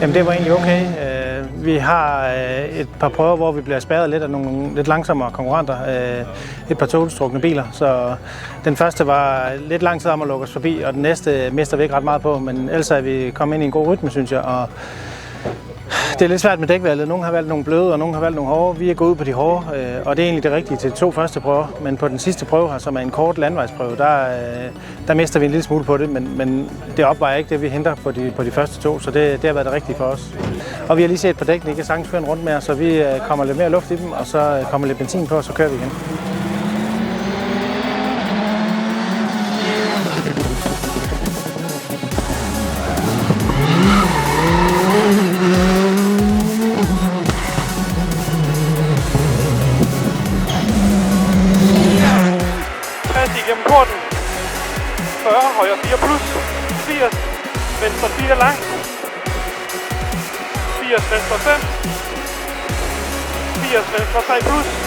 Jamen det var egentlig okay. Vi har et par prøver, hvor vi bliver spærret lidt af nogle lidt langsommere konkurrenter. Et par togstrukne biler, så den første var lidt lang tid om at lukke os forbi, og den næste mister vi ikke ret meget på, men ellers er vi kommet ind i en god rytme, synes jeg. Og det er lidt svært med dækvalget. Nogle har valgt nogle bløde, og nogle har valgt nogle hårde. Vi er gået ud på de hårde, og det er egentlig det rigtige til de to første prøver. Men på den sidste prøve her, som er en kort landvejsprøve, der mister vi en lille smule på det, men det opvejer ikke det, vi henter på de første to, så det har været det rigtige for os. Og vi har lige set på dækkene, I kan sagtens køre en rundt med, så vi kommer lidt mere luft i dem, og så kommer lidt benzin på, og så kører vi igen. Igennem porten. 40, højre 4 plus. 80, venstre 4 lang. 80, venstre 5. 80, venstre 3 plus.